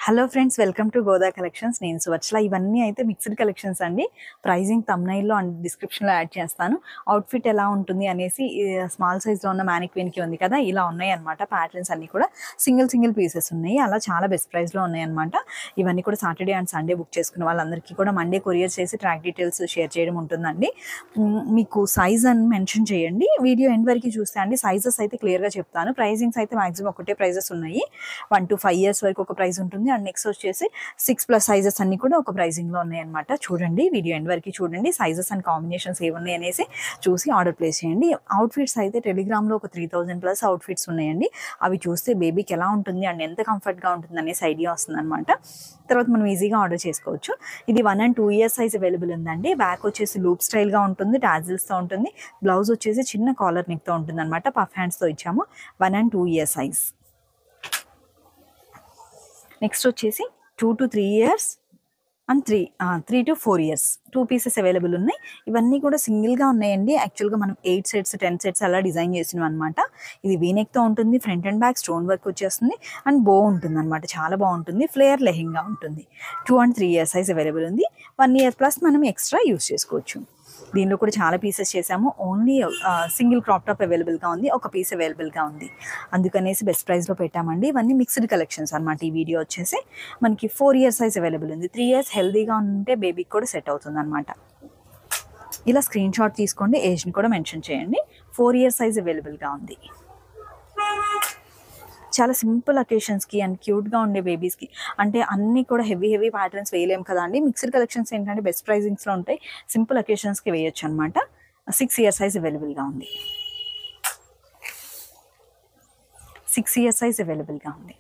Hello friends, welcome to Goda collections. నేను సువర్చల. ఇవన్నీ అయితే మిక్స్డ్ కలెక్షన్స్ అండి. ప్రైజింగ్ థంబ్నైల్లో అండ్ డిస్క్రిప్షన్లో యాడ్ చేస్తాను. అవుట్ఫిట్ ఎలా ఉంటుంది అనేసి స్మాల్ సైజ్లో ఉన్న మ్యానిక్విన్కి ఉంది కదా, ఇలా ఉన్నాయి అనమాట. ప్యాటర్న్స్ అన్నీ కూడా సింగిల్ పీసెస్ ఉన్నాయి. అలా చాలా బెస్ట్ ప్రైస్లో ఉన్నాయి అనమాట. ఇవన్నీ కూడా సాటర్డే అండ్ సండే బుక్ చేసుకున్న వాళ్ళందరికీ కూడా మండే కొరియర్ చేసి ట్రాక్ డీటెయిల్స్ షేర్ చేయడం ఉంటుందండి. మీకు సైజ్ అని మెన్షన్ చేయండి. వీడియో ఎండ్ వరకు చూస్తే అండి సైజెస్ అయితే క్లియర్గా చెప్తాను. ప్రైజింగ్స్ అయితే మాక్సిమం ఒకటే ప్రైజెస్ ఉన్నాయి. 1 to 5 years వరకు ఒక ప్రైస్ ఉంటుంది. అండ్ నెక్స్ట్ వచ్చేసి 6+ సైజెస్ అన్ని కూడా ఒక ప్రైజింగ్లో ఉన్నాయన్నమాట. చూడండి, వీడియో ఎండ్ వరకు చూడండి. సైజెస్ అండ్ కాంబినేషన్స్ ఏమున్నాయి అనేసి చూసి ఆర్డర్ ప్లేస్ చేయండి. అవుట్ఫిట్స్ అయితే టెలిగ్రామ్లో ఒక 3000+ అవుట్ఫిట్స్ ఉన్నాయండి. అవి చూస్తే బేబీకి ఎలా ఉంటుంది అండ్ ఎంత కంఫర్ట్గా ఉంటుంది అనేసి ఐడియా వస్తుంది అనమాట. తర్వాత మనం ఈజీగా ఆర్డర్ చేసుకోవచ్చు. ఇది 1 and 2 years సైజ్ అవైలబుల్ ఉందండి. బ్యాక్ వచ్చేసి లూప్ స్టైల్గా ఉంటుంది, టాజిల్స్తో ఉంటుంది. బ్లౌజ్ వచ్చేసి చిన్న కాలర్ నెక్తో ఉంటుంది అనమాట. పఫ్ హ్యాండ్స్తో ఇచ్చాము. 1 and 2 years సైజ్. నెక్స్ట్ వచ్చేసి 2 to 3 years and 3 to 4 years 2 pieces available ఉన్నాయి. ఇవన్నీ కూడా సింగిల్గా ఉన్నాయండి. యాక్చువల్గా మనం 8 sets 10 sets అలా డిజైన్ చేసినాం అనమాట. ఇది వీనెక్తో ఉంటుంది. Front and back stone work వచ్చేస్తుంది అండ్ బో ఉంటుంది అనమాట. చాలా బాగుంటుంది. ఫ్లేయర్ లెహెంగా ఉంటుంది. 2 and 3 years సైజ్ అవైలబుల్ ఉంది. 1 year ప్లస్ మనం ఎక్స్ట్రా యూస్ చేసుకోవచ్చు. దీనిలో కూడా చాలా పీసెస్ చేసాము. ఓన్లీ సింగిల్ క్రాప్ టాప్ అవైలబుల్గా ఉంది, ఒక పీస్ అవైలబుల్గా ఉంది. అందుకనేసి బెస్ట్ ప్రైస్లో పెట్టామండి. ఇవన్నీ మిక్స్డ్ కలెక్షన్స్ అనమాట. ఈ వీడియో వచ్చేసి మనకి 4 years సైజ్ అవైలబుల్ ఉంది. 3 years హెల్దీగా ఉంటే బేబీకి కూడా సెట్ అవుతుంది అనమాట. ఇలా స్క్రీన్ షాట్ తీసుకోండి, ఏజ్ని కూడా మెన్షన్ చేయండి. 4 years సైజ్ అవైలబుల్గా ఉంది. చాలా సింపుల్ అకేషన్స్కి అండ్ క్యూట్గా ఉండే బేబీస్కి, అంటే అన్నీ కూడా హెవీ ప్యాటర్న్స్ వేయలేము కదా అండి. మిక్స్డ్ కలెక్షన్స్ ఏంటంటే బెస్ట్ ప్రైజింగ్స్లో ఉంటాయి. సింపుల్ అకేషన్స్కి వేయొచ్చు అనమాట. 6 years సైజ్ అవైలబుల్గా ఉంది. 6 years సైజ్ అవైలబుల్గా ఉంది.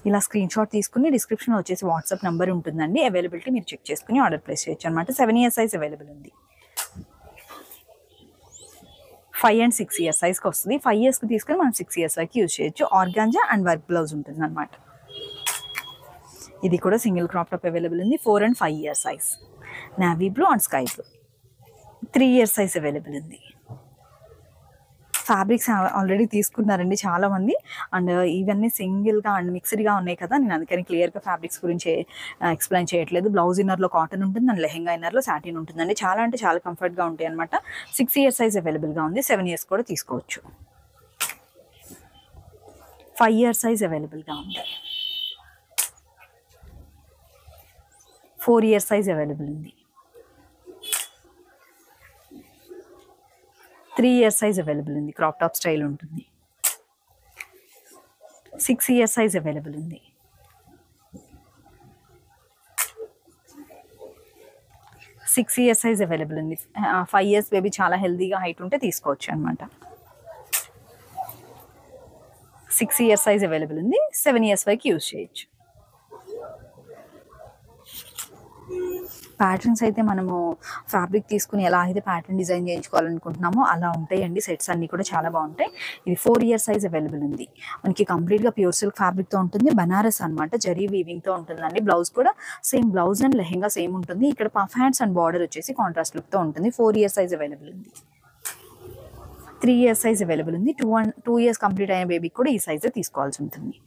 ఇలా స్క్రీన్ షాట్ తీసుకుని డిస్క్రిప్షన్లో వచ్చేసి వాట్సాప్ నెంబర్ ఉంటుందండి. అవైలబిలిటీ మీరు చెక్ చేసుకుని ఆర్డర్ ప్లేస్ చేయొచ్చు అనమాట. 7 years సైజ్ అవైలబుల్ ఉంది. 5 and 6 years సైజ్కి వస్తుంది. 5 yearsకి తీసుకొని మనం 6 years వరకు యూజ్ చేయొచ్చు. ఆర్గాంజా అండ్ వర్క్ బ్లౌజ్ ఉంటుంది అనమాట. ఇది కూడా సింగిల్ క్రాప్ టాప్ అవైలబుల్ ఉంది. 4 and 5 years size. Navy blue and sky blue. 3 years size available ఉంది. ఫ్యాబ్రిక్స్ ఆల్రెడీ తీసుకున్నారండి చాలామంది. అండ్ ఇవన్నీ సింగిల్గా అండ్ మిక్స్డ్గా ఉన్నాయి కదా, నేను అందుకని క్లియర్గా ఫ్యాబ్రిక్స్ గురించి ఎక్స్ప్లెయిన్ చేయట్లేదు. బ్లౌజ్ ఇన్నర్లో కాటన్ ఉంటుంది అండ్ లెహెంగా ఇన్నర్లో సాటిన్ ఉంటుందండి. చాలా అంటే చాలా కంఫర్ట్గా ఉంటాయి అనమాట. 6 years సైజ్ అవైలబుల్గా ఉంది. 7 years కూడా తీసుకోవచ్చు. 5 years సైజ్ అవైలబుల్గా ఉంది. 4 years సైజ్ అవైలబుల్ ఉంది. 3 years సైజ్ అవైలబుల్ ఉంది. క్రాప్ టాప్ స్టైల్ ఉంటుంది. 6 years సైజ్ అవైలబుల్ ఉంది. 6 years సైజ్ అవైలబుల్ ఉంది. 5 years బేబీ చాలా హెల్దీగా హైట్ ఉంటే తీసుకోవచ్చు అనమాట. 6 years సైజ్ అవైలబుల్ ఉంది. 7 years వరకు యూజ్ చేయొచ్చు. ప్యాటర్న్స్ అయితే మనము ఫ్యాబ్రిక్ తీసుకుని ఎలా అయితే ప్యాటర్న్ డిజైన్ చేయించుకోవాలనుకుంటున్నామో అలా ఉంటాయండి. సెట్స్ అన్నీ కూడా చాలా బాగుంటాయి. ఇది 4 years సైజ్ అవైలబుల్ ఉంది. మనకి కంప్లీట్గా ప్యూర్ సిల్క్ ఫ్యాబ్రిక్తో ఉంటుంది. బనారస్ అనమాట. జరీ వీవింగ్తో ఉంటుందండి. బ్లౌజ్ కూడా same blouse and lehenga same ఉంటుంది. ఇక్కడ పఫ్ హ్యాండ్స్ అండ్ బార్డర్ వచ్చేసి కాంట్రాస్ట్ లుక్తో ఉంటుంది. 4 years సైజ్ అవైలబుల్ ఉంది. 3 years సైజ్ అవైలబుల్ ఉంది. 2 years కంప్లీట్ అయిన బేబీకి కూడా ఈ సైజే తీసుకోవాల్సి ఉంటుంది.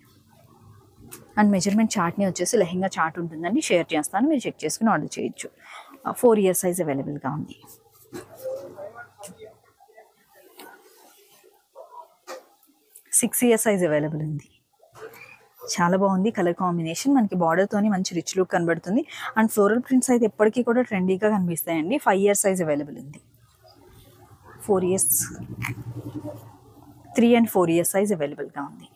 అండ్ మెజర్మెంట్ చార్ట్ని వచ్చేసి లెహెంగా చార్ట్ ఉంటుందండి, షేర్ చేస్తాను, మీరు చెక్ చేసుకుని ఆర్డర్ చేయొచ్చు. 4 years సైజ్ అవైలబుల్గా ఉంది. 6 years సైజ్ అవైలబుల్ ఉంది. చాలా బాగుంది కలర్ కాంబినేషన్. మనకి బార్డర్తోని మంచి రిచ్ లుక్ కనబడుతుంది. అండ్ ఫ్లోరల్ ప్రింట్స్ అయితే ఎప్పటికీ కూడా ట్రెండీగా కనిపిస్తాయండి. 5 years సైజ్ అవైలబుల్ ఉంది. 4 years 3 and 4 years సైజ్ అవైలబుల్గా ఉంది.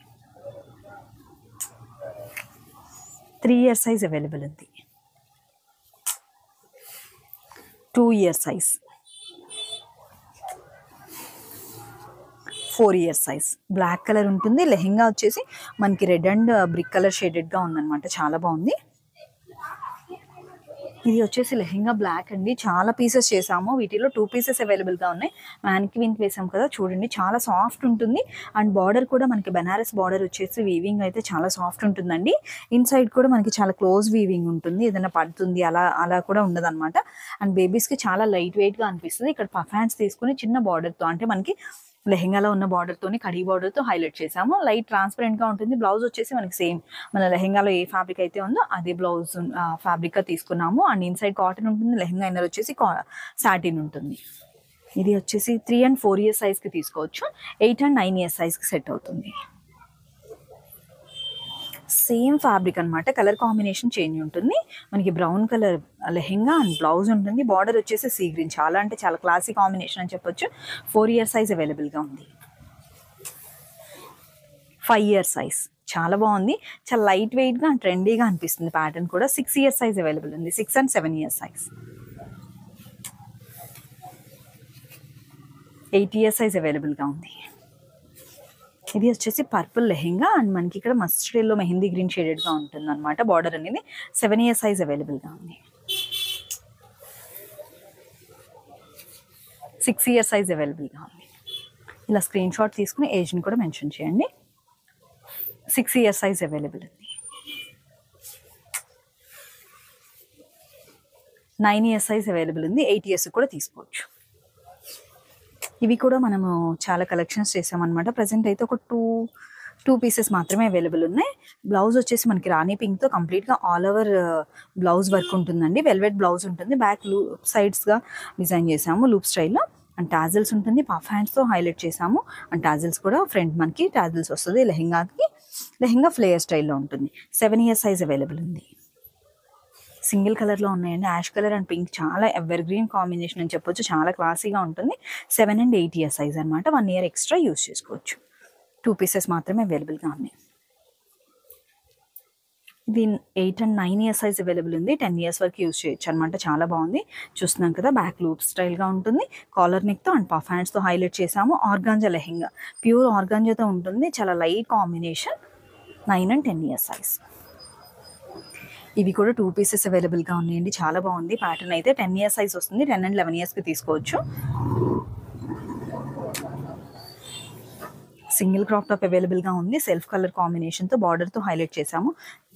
3 years సైజ్ అవైలబుల్ ఉంది. 2 years size. 4 years size. Black colour ఉంటుంది. లెహెంగా వచ్చేసి మనకి రెడ్ అండ్ బ్రిక్ కలర్ షేడెడ్గా ఉందన్నమాట. చాలా బాగుంది. ఇది వచ్చేసి లెహెంగా బ్లాక్ అండి. చాలా పీసెస్ చేసాము. వీటిలో 2 pieces అవైలబుల్గా ఉన్నాయి. మ్యానిక్విన్ వేసాం కదా, చూడండి చాలా సాఫ్ట్ ఉంటుంది. అండ్ బార్డర్ కూడా మనకి బనారస్ బార్డర్ వచ్చేసి వీవింగ్ అయితే చాలా సాఫ్ట్ ఉంటుందండి. ఇన్సైడ్ కూడా మనకి చాలా క్లోజ్ వీవింగ్ ఉంటుంది. ఏదైనా పడుతుంది అలా కూడా ఉండదు అనమాట. అండ్ బేబీస్కి చాలా లైట్ వెయిట్గా అనిపిస్తుంది. ఇక్కడ పఫ్ హ్యాండ్స్ తీసుకుని చిన్న బార్డర్తో, అంటే మనకి లెహెంగాలో ఉన్న బార్డర్తోని కడీ బార్డర్తో హైలైట్ చేసాము. లైట్ ట్రాన్స్పరెంట్గా ఉంటుంది. బ్లౌజ్ వచ్చేసి మనకి సేమ్ మన లెహెంగాలో ఏ ఫ్యాబ్రిక్ అయితే ఉందో అదే బ్లౌజ్ ఫ్యాబ్రిక్గా తీసుకున్నాము. అండ్ ఇన్సైడ్ కాటన్ ఉంటుంది. లెహెంగా ఇన్నర్ వచ్చేసి సాటిన్ ఉంటుంది. ఇది వచ్చేసి 3 and 4 years సైజ్కి తీసుకోవచ్చు. 8 and 9 years సైజ్కి సెట్ అవుతుంది. సేమ్ ఫ్యాబ్రిక్ అనమాట. కలర్ కాంబినేషన్ చేంజ్ ఉంటుంది. మనకి brown colour lehenga and blouse ఉంటుంది. బార్డర్ వచ్చేసి సీ గ్రీన్. చాలా అంటే చాలా క్లాసీ కాంబినేషన్ అని చెప్పొచ్చు. 4 years సైజ్ అవైలబుల్గా ఉంది. 5 years సైజ్ చాలా బాగుంది. చాలా లైట్ వెయిట్గా అండ్ ట్రెండీగా అనిపిస్తుంది. ప్యాటర్న్ కూడా 6 years సైజ్ అవైలబుల్ ఉంది. 6 and 7 years size. 8 years size అవైలబుల్గా ఉంది. ఇది వచ్చేసి పర్పుల్ లెహెంగా అండ్ మనకి ఇక్కడ మస్టర్డ్ ఎల్లో మెహందీ గ్రీన్ షేడెడ్గా ఉంటుంది అనమాట. బార్డర్ అనేది 7 years సైజ్ అవైలబుల్గా ఉంది. 6 years సైజ్ అవైలబుల్గా ఉంది. ఇలా స్క్రీన్ షాట్ తీసుకుని ఏజ్ని కూడా మెన్షన్ చేయండి. 6 years సైజ్ అవైలబుల్ ఉంది. 9 years సైజ్ అవైలబుల్ ఉంది. 8 years కూడా తీసుకోవచ్చు. ఇవి కూడా మనము చాలా కలెక్షన్స్ చేసామన్నమాట. ప్రజెంట్ అయితే ఒక టూ పీసెస్ మాత్రమే అవైలబుల్ ఉన్నాయి. బ్లౌజ్ వచ్చేసి మనకి రాణి పింక్తో కంప్లీట్గా ఆల్ ఓవర్ బ్లౌజ్ వర్క్ ఉంటుందండి. వెల్వెట్ బ్లౌజ్ ఉంటుంది. బ్యాక్ సైడ్స్గా డిజైన్ చేసాము లూప్ స్టైల్లో. అండ్ టాజిల్స్ ఉంటుంది. పఫ్ హ్యాండ్స్తో హైలైట్ చేసాము. అండ్ టాజిల్స్ కూడా ఫ్రంట్ మనకి టాజిల్స్ వస్తుంది. లెహెంగా ఫ్లేయర్ స్టైల్లో ఉంటుంది. 7 years సైజ్ అవైలబుల్ ఉంది. సింగిల్ కలర్లో ఉన్నాయండి. యాష్ కలర్ అండ్ పింక్ చాలా ఎవర్ గ్రీన్ కాంబినేషన్ అని చెప్పొచ్చు. చాలా క్లాసీగా ఉంటుంది. 7 and 8 years సైజ్ అనమాట. 1 year ఎక్స్ట్రా యూస్ చేసుకోవచ్చు. 2 pieces మాత్రమే అవైలబుల్గా ఉన్నాయి. ఇది 8 and 9 years సైజ్ అవైలబుల్ ఉంది. 10 years వరకు యూస్ చేయొచ్చు అనమాట. చాలా బాగుంది. చూస్తున్నాం కదా, బ్యాక్ లూప్ స్టైల్గా ఉంటుంది. కాలర్ నెక్తో అండ్ పఫ్ హ్యాండ్స్తో హైలైట్ చేసాము. ఆర్గాంజా లెహెంగా, ప్యూర్ ఆర్గాంజాతో ఉంటుంది. చాలా light combination. 9 and 10 years size. ఇవి కూడా 2 pieces అవైలబుల్గా ఉన్నాయండి. చాలా బాగుంది. ప్యాటర్న్ అయితే 10 years సైజ్ వస్తుంది. 10 and 11 yearsకి తీసుకోవచ్చు. సింగిల్ క్రాప్ టాప్ అవైలబుల్గా ఉంది. సెల్ఫ్ కలర్ కాంబినేషన్తో బార్డర్తో హైలైట్ చేసాము.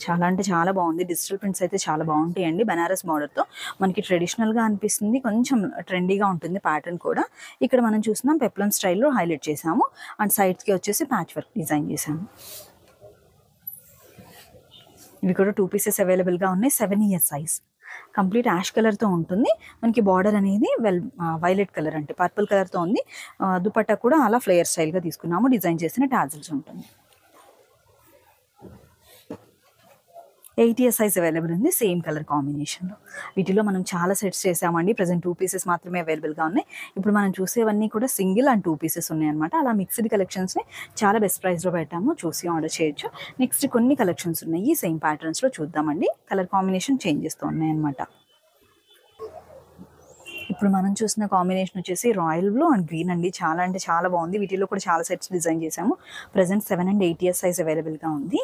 చాలా అంటే చాలా బాగుంది. డిజిటల్ ప్రింట్స్ అయితే చాలా బాగుంటాయండి. బనారస్ బార్డర్తో మనకి ట్రెడిషనల్గా అనిపిస్తుంది. కొంచెం ట్రెండీగా ఉంటుంది ప్యాటర్న్ కూడా. ఇక్కడ మనం చూస్తున్నాం పెప్లం స్టైల్లో హైలైట్ చేసాము. అండ్ సైడ్స్కి వచ్చేసి ప్యాచ్ వర్క్ డిజైన్ చేసాము. ఇవి కూడా 2 pieces అవైలబుల్గా ఉన్నాయి. 7 years సైజ్. కంప్లీట్ యాష్ కలర్తో ఉంటుంది. మనకి బార్డర్ అనేది వైలెట్ కలర్ అంటే పర్పుల్ కలర్తో ఉంది. దుపట్టా కూడా అలా ఫ్లేయర్ స్టైల్గా తీసుకున్నాము. డిజైన్ చేసిన టాజిల్స్ ఉంటుంది. 8 years సైజ్ అవైలబుల్ ఉంది. సేమ్ కలర్ కాంబినేషన్లో. వీటిలో మనం చాలా సెట్స్ చేసామండి. ప్రజెంట్ 2 pieces మాత్రమే అవైలబుల్గా ఉన్నాయి. ఇప్పుడు మనం చూసేవన్నీ కూడా సింగిల్ అండ్ 2 pieces ఉన్నాయన్నమాట. అలా మిక్స్డ్ కలెక్షన్స్ని చాలా బెస్ట్ ప్రైస్లో పెట్టాము. చూసి ఆర్డర్ చేయొచ్చు. నెక్స్ట్ కొన్ని కలెక్షన్స్ ఉన్నాయి సేమ్ ప్యాటర్న్స్లో చూద్దామండి. కలర్ కాంబినేషన్ చేంజ్ చేస్తూ ఉన్నాయన్నమాట. ఇప్పుడు మనం చూసిన కాంబినేషన్ వచ్చేసి రాయల్ బ్లూ అండ్ గ్రీన్ అండి. చాలా అంటే చాలా బాగుంది. వీటిలో కూడా చాలా సెట్స్ డిజైన్ చేసాము. ప్రజెంట్ 7 and 8 years సైజ్ అవైలబుల్గా ఉంది.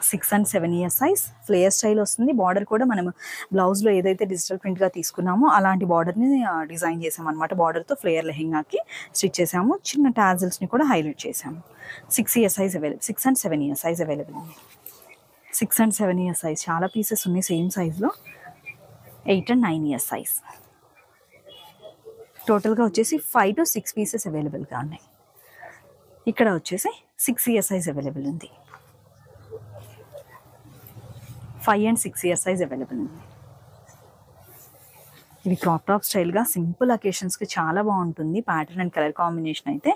6 and 7 years size. Flayer style వస్తుంది. బార్డర్ కూడా మనం బ్లౌజ్లో ఏదైతే డిజిటల్ ప్రింట్గా తీసుకున్నామో అలాంటి బార్డర్ని డిజైన్ చేసామన్నమాట. బార్డర్తో ఫ్లేయర్ లెహెంగాకి స్టిచ్ చేసాము. చిన్న టాజిల్స్ని కూడా హైలైట్ చేసాము. 6 years size available. 6 and 7 years size available ఉంది. 6 and 7 years సైజ్. చాలా పీసెస్ ఉన్నాయి సేమ్ సైజ్లో. 8 and 9 years సైజ్. టోటల్గా వచ్చేసి 5 to 6 pieces అవైలబుల్గా ఉన్నాయి. ఇక్కడ వచ్చేసి 6 years సైజ్ అవైలబుల్ ఉంది. 5 and 6 years సైజ్ అవైలబుల్ ఉంది. ఇది క్రాప్ టాప్ స్టైల్గా సింపుల్ అకేషన్స్కి చాలా బాగుంటుంది. ప్యాటర్న్ అండ్ కలర్ కాంబినేషన్ అయితే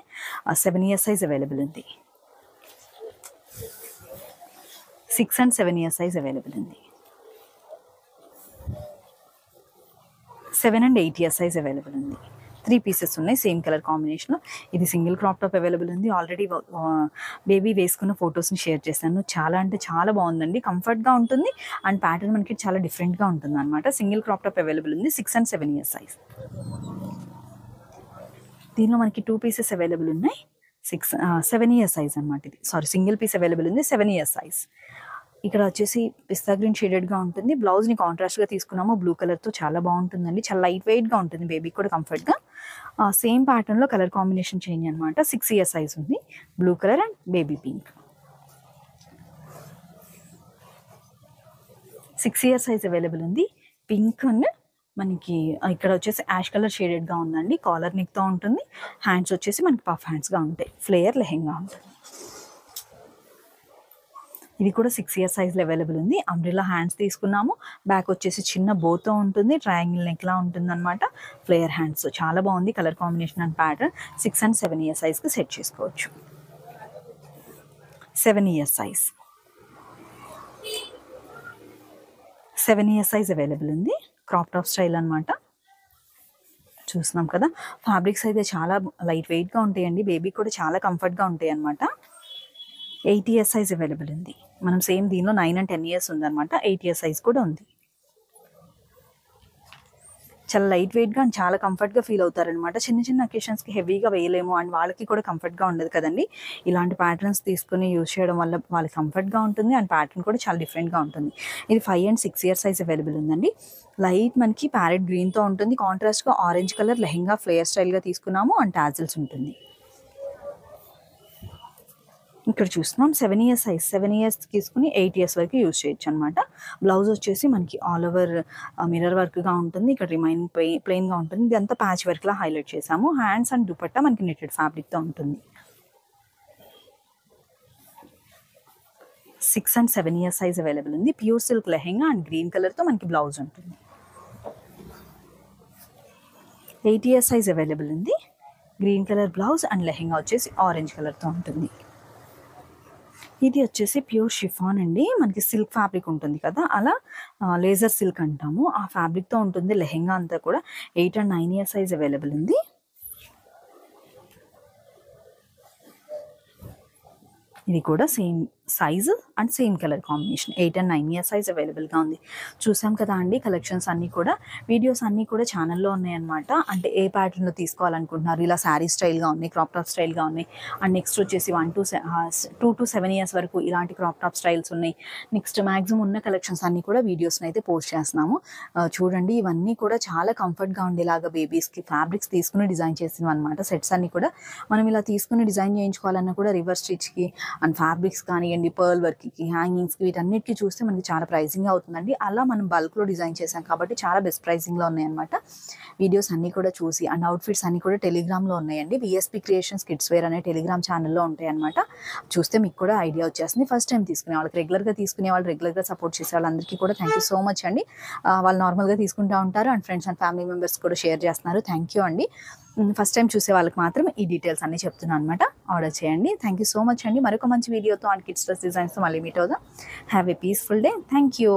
7 years సైజ్ అవైలబుల్ ఉంది. 6 and 7 years సైజ్ అవైలబుల్ ఉంది. 7 and 8 years సైజ్ అవైలబుల్ ఉంది. 3 pieces ఉన్నాయి సేమ్ కలర్ కాంబినేషన్లో. ఇది సింగిల్ క్రాప్ టాప్ అవైలబుల్ ఉంది. ఆల్రెడీ బేబీ వేసుకున్న ఫొటోస్ని షేర్ చేశాను. చాలా అంటే చాలా బాగుందండి. కంఫర్ట్గా ఉంటుంది అండ్ ప్యాటర్న్ మనకి చాలా డిఫరెంట్గా ఉంటుంది అనమాట. సింగిల్ క్రాప్ టాప్ అవైలబుల్ ఉంది. 6 and 7 years సైజ్. దీనిలో మనకి 2 pieces అవైలబుల్ ఉన్నాయి. 7 years సైజ్ అనమాట. ఇది సింగిల్ పీస్ అవైలబుల్ ఉంది. 7 years సైజ్. ఇక్కడ వచ్చేసి పిస్తా గ్రీన్ షేడెడ్గా ఉంటుంది. బ్లౌజ్ని కాంట్రాస్ట్గా తీసుకున్నాము. బ్లూ కలర్తో చాలా బాగుంటుందండి. చాలా లైట్ వెయిట్గా ఉంటుంది. బేబీకి కూడా కంఫర్ట్గా. సేమ్ ప్యాటర్న్లో కలర్ కాంబినేషన్ చేంజ్ అనమాట. 6 years సైజ్ ఉంది. Blue colour and baby pink. 6 years size available ఉంది. పింక్ అండ్ మనకి ఇక్కడ వచ్చేసి యాష్ కలర్ షేడెడ్గా ఉందండి. కాలర్ నెక్తో ఉంటుంది. హ్యాండ్స్ వచ్చేసి మనకి పఫ్ హ్యాండ్స్గా ఉంటాయి. ఫ్లేయర్ లెహెంగా ఉంటుంది. ఇది కూడా 6 ఇయర్స్ సైజ్లో అవైలబుల్ ఉంది. అంబ్రెల్లా హ్యాండ్స్ తీసుకున్నాము. బ్యాక్ వచ్చేసి చిన్న బోతో ఉంటుంది. ట్రయాంగిల్ నెక్లా ఉంటుంది అనమాట. ఫ్లేయర్ హ్యాండ్స్ చాలా బాగుంది. Colour combination and pattern. 6 and 7 years సైజ్కి సెట్ చేసుకోవచ్చు. 7 years size 7 years size available ఉంది. క్రాప్ టాప్ స్టైల్ అనమాట. చూస్తున్నాం కదా, ఫ్యాబ్రిక్స్ అయితే చాలా లైట్ వెయిట్గా ఉంటాయండి. బేబీ కూడా చాలా కంఫర్ట్గా ఉంటాయి అనమాట. 8 ఇయర్స్ సైజ్ అవైలబుల్ ఉంది. మనం సేమ్ దీనిలో 9 and 10 ఇయర్స్ ఉందన్నమాట. 8 ఇయర్స్ సైజ్ కూడా ఉంది. చాలా లైట్ వెయిట్గా అండ్ చాలా కంఫర్ట్గా ఫీల్ అవుతారనమాట. చిన్న చిన్న అకేషన్స్కి హెవీగా వేయలేము అండ్ వాళ్ళకి కూడా కంఫర్ట్గా ఉండదు కదండి. ఇలాంటి ప్యాటర్న్స్ తీసుకుని యూజ్ చేయడం వల్ల వాళ్ళకి కంఫర్ట్గా ఉంటుంది అండ్ ప్యాటర్న్ కూడా చాలా డిఫరెంట్గా ఉంటుంది. ఇది 5 and 6 ఇయర్స్ సైజ్ అవైలబుల్ ఉందండి. లైట్ మనకి ప్యారెట్ గ్రీన్తో ఉంటుంది. కాంట్రాస్ట్గా ఆరెంజ్ కలర్ లెహెంగా ఫ్లేయర్ స్టైల్గా తీసుకున్నాము అండ్ టాజిల్స్ ఉంటుంది. ఇక్కడ చూస్తున్నాం 7 ఇయర్స్ సైజ్. 7 ఇయర్స్ తీసుకుని 8 ఇయర్స్ వరకు యూజ్ చేయొచ్చు అనమాట. బ్లౌజ్ వచ్చేసి మనకి ఆల్ ఓవర్ మిర్రర్ వర్క్గా ఉంటుంది. ఇక్కడ రిమైనింగ్ ప్లెయిన్గా ఉంటుంది. ఇదంతా ప్యాచ్ వర్క్లా హైలైట్ చేసాము. హ్యాండ్స్ అండ్ దుపట్టా మనకి నెట్టెడ్ ఫ్యాబ్రిక్తో ఉంటుంది. 6 and 7 ఇయర్స్ సైజ్ అవైలబుల్ ఉంది. Pure silk lehenga and green కలర్తో మనకి బ్లౌజ్ ఉంటుంది. 8 ఇయర్స్ సైజ్ అవైలబుల్ ఉంది. Green colour blouse and lehenga వచ్చేసి ఆరెంజ్ కలర్తో ఉంటుంది. ఇది వచ్చేసి ప్యూర్ షిఫాన్ అండి. మనకి సిల్క్ ఫ్యాబ్రిక్ ఉంటుంది కదా, అలా లేజర్ సిల్క్ అంటాము. ఆ ఫ్యాబ్రిక్తో ఉంటుంది లెహెంగా అంతా కూడా. 8 and 9 ఇయర్స్ సైజ్ అవైలబుల్ ఉంది. ఇది కూడా same size and same colour combination. 8 and 9 years size అవైలబుల్గా ఉంది. చూసాం కదా అండి, కలెక్షన్స్ అన్నీ కూడా, వీడియోస్ అన్నీ కూడా ఛానల్లో ఉన్నాయన్నమాట. అంటే ఏ ప్యాటర్న్లో తీసుకోవాలనుకుంటున్నారు, ఇలా శారీ స్టైల్గా ఉన్నాయి, క్రాప్ టాప్ స్టైల్గా ఉన్నాయి. అండ్ నెక్స్ట్ వచ్చేసి 2 to 7 ఇయర్స్ వరకు ఇలాంటి క్రాప్ టాప్ స్టైల్స్ ఉన్నాయి. నెక్స్ట్ మ్యాక్సిమం ఉన్న కలెక్షన్స్ అన్నీ కూడా వీడియోస్ని అయితే పోస్ట్ చేస్తున్నాము. చూడండి, ఇవన్నీ కూడా చాలా కంఫర్ట్గా ఉండేలాగా బేబీస్కి ఫ్యాబ్రిక్స్ తీసుకుని డిజైన్ చేసినవి అనమాట. సెట్స్ అన్నీ కూడా మనం ఇలా తీసుకుని డిజైన్ చేయించుకోవాలన్నా కూడా రివర్స్ స్టిచ్కి అండ్ ఫ్యాబ్రిక్స్ కానీ పర్ల్ వర్క్కి, హ్యాంగింగ్స్కి, వీటన్నిటికీ చూస్తే మనకి చాలా ప్రైజింగ్ అవుతుందండి. అలా మనం బల్క్లో డిజైన్ చేసాం కాబట్టి చాలా బెస్ట్ ప్రైజింగ్లో ఉన్నాయన్నమాట. వీడియోస్ అన్నీ కూడా చూసి అండ్ అవుట్ఫిట్స్ అన్నీ కూడా టెలిగ్రామ్లో ఉన్నాయండి. విఎస్పీ క్రియేషన్స్ కిడ్స్ వేర్ అనే టెలిగ్రామ్ ఛానల్లో ఉంటాయి అనమాట. చూస్తే మీకు కూడా ఐడియా వచ్చేస్తుంది. ఫస్ట్ టైం తీసుకునే వాళ్ళకి, రెగ్యులర్గా తీసుకునే వాళ్ళు, రెగ్యులర్గా సపోర్ట్ చేసే వాళ్ళందరికీ కూడా థ్యాంక్ యూ సో మచ్ అండి. వాళ్ళు నార్మల్గా తీసుకుంటూ ఉంటారు and friends and family members కూడా షేర్ చేస్తున్నారు. థ్యాంక్ యూ అండి. ఫస్ట్ టైం చూసే వాళ్ళకి మాత్రం ఈ డీటెయిల్స్ అన్నీ చెప్తున్నాను అనమాట. ఆర్డర్ చేయండి. థ్యాంక్ యూ సో మచ్ అండి. మరొక మంచి వీడియోతో అండ్ కిడ్స్ డ్రెస్ డిజైన్స్తో మళ్ళీ మీట్ అవుదాం. Have a peaceful day. Thank you.